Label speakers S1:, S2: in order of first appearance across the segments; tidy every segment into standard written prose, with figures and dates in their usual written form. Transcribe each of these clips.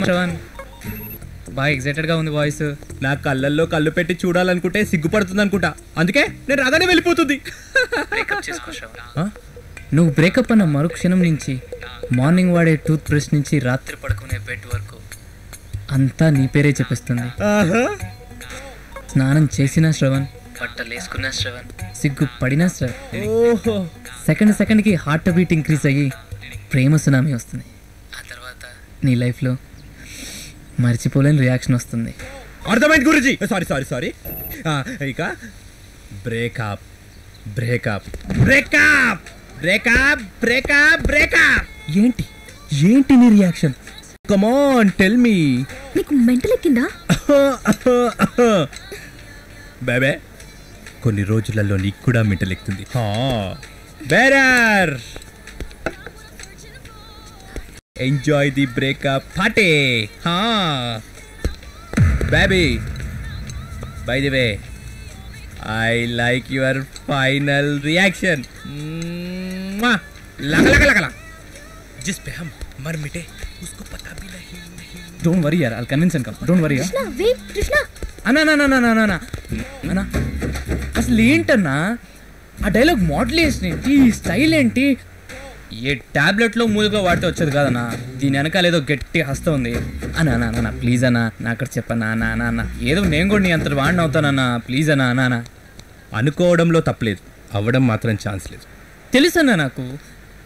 S1: శ్రవణ్ బాగా ఎక్సైటెడ్గా ఉంది వాయిస్. నా కళ్ళల్లో కళ్ళు పెట్టి చూడాలనుకుంటే సిగ్గుపడుతుంది అనుకుంటా, అందుకే నేను రాగానే వెళ్ళిపోతుంది. నువ్వు బ్రేకప్ అన్న మరుక్షణం నుంచి మార్నింగ్ వాడే టూత్ బ్రష్ నుంచి రాత్రి పడుకునే బెడ్ వరకు అంతా నీ పేరే చెప్పిస్తుంది. స్నానం చేసిన శ్రవణ్, బట్టలు వేసుకున్న శ్రవణ్, సిగ్గు పడిన శ్రవణ్, సెకండ్కి హార్ట్ బీట్ ఇంక్రీజ్ అయ్యి ప్రేమ సునామీ వస్తుంది. ఆ తర్వాత నీ లైఫ్లో మర్చిపోలేని రియాక్షన్ వస్తుంది.
S2: అర్థమైంది గురుజీ. సారీ ఇక breakup breakup breakup breakup breakup breakup.
S1: ఏంటి ఏంటి నీ reaction?
S2: Come on tell me.
S3: నీకు మెంటల్ ఎక్కిందా?
S2: బేబే కొన్ని రోజులలో నీకు కూడా మెంటల్ ఎక్కుతుంది. Bearer enjoy the breakup party. Baby by the way I like your final reaction. लगा लगा लगा जिस पे हम मर मिटे उसको पता भी नहीं.
S1: Don't worry yaar, I'll convince and come. Don't worry yaar.
S3: Krishna, wait, Krishna.
S1: అన్నా అసలు ఏంటన్నా ఆ డైలాగ్ మోడలేషన్ ఏంటి, ఈ స్టైల్ ఏంటి? ఏ ట్యాబ్లెట్లో మూలుగా వాడితే వచ్చేది కాదన్నా, దీని వెనకాల ఏదో గట్టి హస్తం ఉంది. అన్నా ప్లీజ్ అన్నా, నా అక్కడ చెప్పన్నా అన్న ఏదో నేను కూడా నీ అంత వాడిని అవుతానన్నా, ప్లీజ్ అన్నా.
S2: అనుకోవడంలో తప్పలేదు, అవ్వడం మాత్రం ఛాన్స్ లేదు.
S1: తెలుసన్నా నాకు,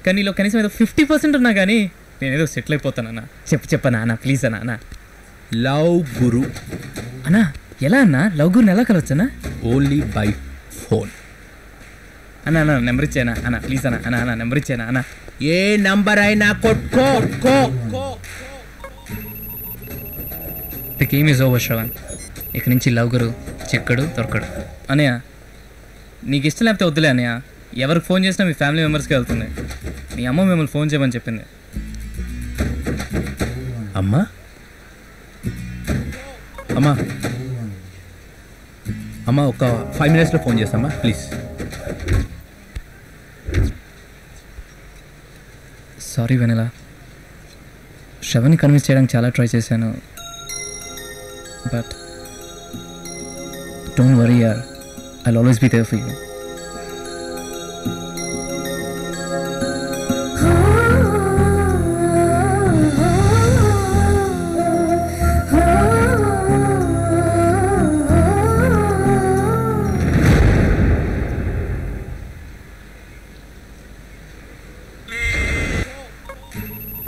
S1: కానీ నీలో కనీసం ఏదో 50% ఉన్నా కానీ నేనేదో సెటిల్ అయిపోతానన్నా. చెప్పన్నా అన్న ప్లీజ్ అన్నా.
S2: లవ్ గురు
S1: అన్నా ఎలా అన్నా? లవ్ గురుని ఎలా కలవచ్చన్నా?
S2: Only by phone.
S1: అన్నా నెంబర్ ఇచ్చానా అన్నా, ప్లీజ్ అన్నా నెంబర్ ఇచ్చానా అన్నా?
S2: ఏ నంబర్ అయినా కొట్టుకో.
S1: The game is over Shravan. ఇక నుంచి లవ్ గురు చిక్కడు దొరకడు. అనయ్య నీకు ఇష్టం లేకపోతే వద్దులే అనయ్య, ఎవరికి ఫోన్ చేసినా మీ ఫ్యామిలీ మెంబర్స్కి వెళ్తుంది. మీ అమ్మ మిమ్మల్ని ఫోన్ చేయమని చెప్పింది.
S2: అమ్మా అమ్మా అమ్మా ఒక 5 minutesలో ఫోన్ చేస్తామా ప్లీజ్.
S1: సారీ వెనెల, శ్రవణ్ని కన్విన్స్ చేయడానికి చాలా ట్రై చేశాను, బట్ డోంట్ వరీ యార్, I'll always be there for you.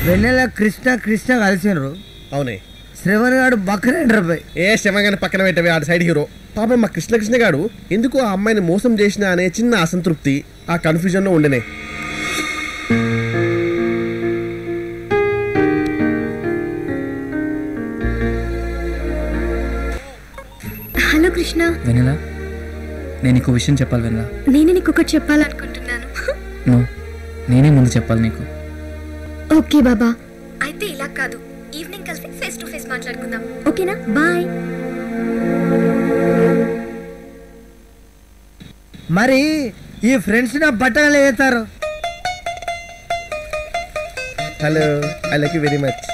S4: Vennela Krishna కలిసినారు.
S2: అవునే,
S4: శ్రవణ్ గారు బక్కరేండ్ర పై.
S2: ఏ శ్రవణ్ పక్కన పెట్టవే, ఆడ సైడ్ హీరో. పాపం మా కృష్ణ గారు ఎందుకు ఆ అమ్మాయిని మోసం చేసిన అనే చిన్న అసంతృప్తి, ఆ కన్ఫ్యూజన్లో ఉండనే.
S3: హలో కృష్ణ.
S1: వెనెల నేను నీకు విషయం చెప్పాలి వెనెల.
S3: నేను నీకు ఒకటి చెప్పాలనుకుంటున్నాను.
S1: నేనే ముందు చెప్పాలి నీకు.
S3: ఓకే బాబా, అయితే ఇలా కాదు, ఈవినింగ్ కలిసి ఫేస్ టు ఫేస్ మాట్లాడుకుందాం, ఓకేనా? బాయ్.
S4: మరి ఈ ఫ్రెండ్స్ నా బట్టలు వేస్తారు.
S2: Hello, I like you very much.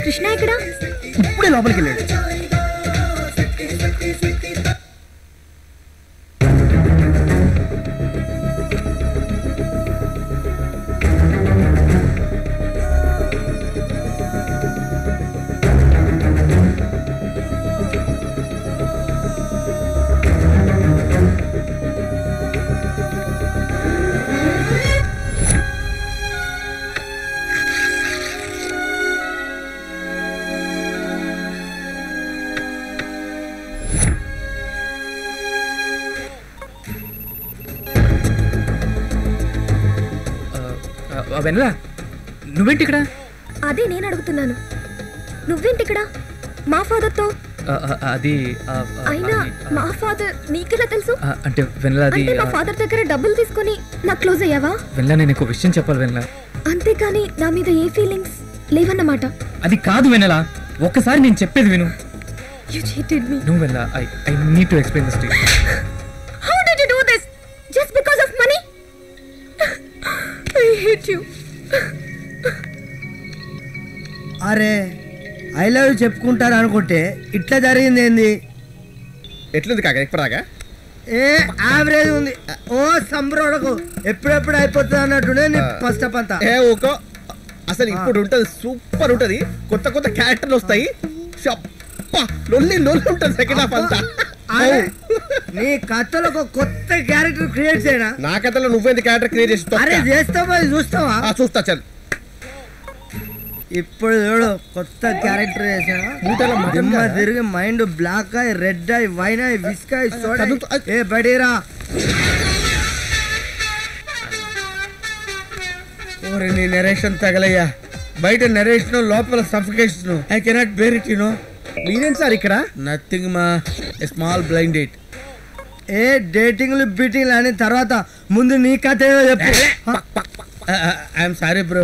S3: Krishna ఇక్కడ
S4: ఇప్పుడే లోపలికి వెళ్ళాడు.
S1: వెన్నెల నువ్వేంటి ఇక్కడ?
S3: అదే నేను అడుగుతున్నాను, నువ్వేంటి ఇక్కడ మా ఫాదర్తో?
S1: అది
S3: అయినా మా ఫాదర్ నీకెలా తెలుసు?
S1: అంటే వెన్నెల అది
S3: అంటే మా ఫాదర్ దగ్గర డబ్బులు తీసుకొని నాకు క్లోజ్ అయ్యావా?
S1: వెన్నెల నేను ఒక విషయం చెప్పాలి వెన్నెల.
S3: అంతేకాని నా మీద ఏ ఫీలింగ్స్ లేవన్నమాట.
S1: అది కాదు వెన్నెల, ఒక్కసారి నేను చెప్పేది విను.
S3: You cheated me.
S1: నువ్వు వెన్నెల, I need to explain this to you.
S3: How did you do this? Just because of money? I hate you.
S4: అరే ఐ లవ్ యూ చెప్పుకుంటారు అనుకుంటే ఇట్లా జరిగింది ఏంది?
S2: ఎట్లుంది కాక ఎక్కడాగా?
S4: ఏ యావరేజ్ ఉంది. ఓ సంబరోడకు ఎప్పుడెప్పుడు అయిపోతుంది అన్నట్టుండే నీ ఫస్ట్ అప్ అంతా.
S2: ఏ ఊకో, అసలు ఇప్పుడు ఉంటది, సూపర్ ఉంటది. కొత్త కొత్త క్యారెక్టర్లు వస్తాయి. లొల్లి లొల్లి ఉంటుంది సెకండ్ హాఫ్ అంతా.
S4: అరే, నీ కథలో ఒక కొత్త క్యారెక్టర్ క్రియేట్ చేయనా?
S2: నా కథలో నువ్వేంది క్యారెక్టర్ క్రియేట్ చేసి
S4: అరే చేస్తావా, చూస్తావా?
S2: చూస్తా చల్.
S4: ఇప్పుడు చూడు కొత్త క్యారెక్టర్ చేసిన తిరిగి మైండ్ బ్లాక్ అయి రెడ్ అయి వైన్ అయి విస్క్ అయి సోడా. ఏ బడీరా నీ నెరేషన్ తగలయ్యా. బయట నెరేషన్ లోపల suffocation. I cannot bear it.
S2: మీరేం సార్ ఇక్కడ?
S4: నథింగ్ మా స్మాల్ బ్లైండ్ డేట్. ఏ డేటింగ్లు బీటింగ్లు అని తర్వాత ముందు నీ కథ ఏదో చెప్పు. ఐఎమ్ సారీ బ్రో,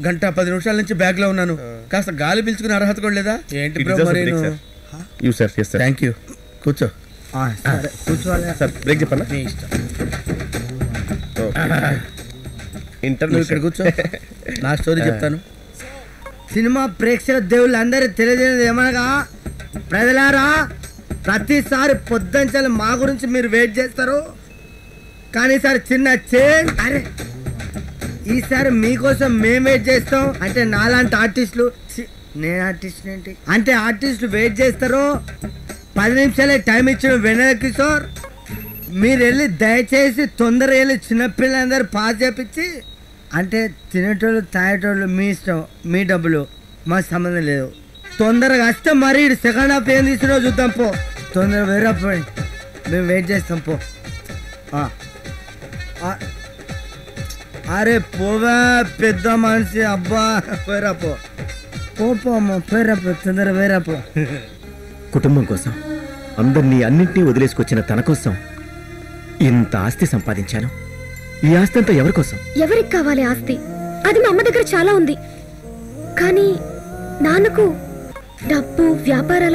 S4: గంట 10 నిమిషాల నుంచి బ్యాగ్ లో ఉన్నాను. కాస్త గాలి పీల్చుకునే అర్హత కూడా లేదా ఏంటి బ్రో? మరి
S2: థ్యాంక్ యూ. కూర్చో.
S4: కూర్చోవాలి
S2: సార్, బ్రేక్ చెప్పాలా?
S4: నీ ఇష్టం.
S2: ఇంటర్వ్యూ
S4: ఇక్కడ కూర్చో, నా స్టోరీ చెప్తాను. సినిమా ప్రేక్షక దేవుళ్ళు అందరూ తెలియజేయలేదు ఏమనగా, ప్రజలారా ప్రతిసారి పొద్దుంచాలి మా గురించి మీరు వెయిట్ చేస్తారు, కానీ ఈసారి చిన్న చేంజ్. అరే ఈసారి మీకోసం మేము వెయిట్ చేస్తాం. అంటే నాలాంటి ఆర్టిస్టులు, నేను ఆర్టిస్ట్ ఏంటి అంటే ఆర్టిస్టులు వెయిట్ చేస్తారు. 10 నిమిషాలే టైం ఇచ్చిన వెన్నెల కిషోర్, మీరు వెళ్ళి దయచేసి తొందరగా వెళ్ళి చిన్నపిల్లలందరూ పాస్ చేపించి, అంటే తినేటోళ్ళు తాగేటోళ్ళు మీ ఇష్టం, మీ డబ్బులు, మాకు సంబంధం లేదు. తొందరగా వస్తే మరి సెకండ్ హాఫ్ ఏం తీసుకున్నా చూద్దాం. పో తొందరగా వేరే పోయి, మేము వెయిట్ చేస్తాం. పో. అరే పోవా పెద్ద మనిషి, అబ్బా పోయిరా పో. పో అమ్మ పోయిరా పో, తొందరగా వేరా పో.
S5: కుటుంబం కోసం అందరినీ అన్నింటినీ వదిలేసుకొచ్చిన తన కోసం ఇంత ఆస్తి సంపాదించాను. ఈ ఆస్తి అంతా ఎవరి కోసం?
S3: ఎవరికి కావాలి ఆస్తి? అది మా అమ్మ దగ్గర చాలా ఉంది, కానీ నాన్నకు డబ్బు వ్యాపారాల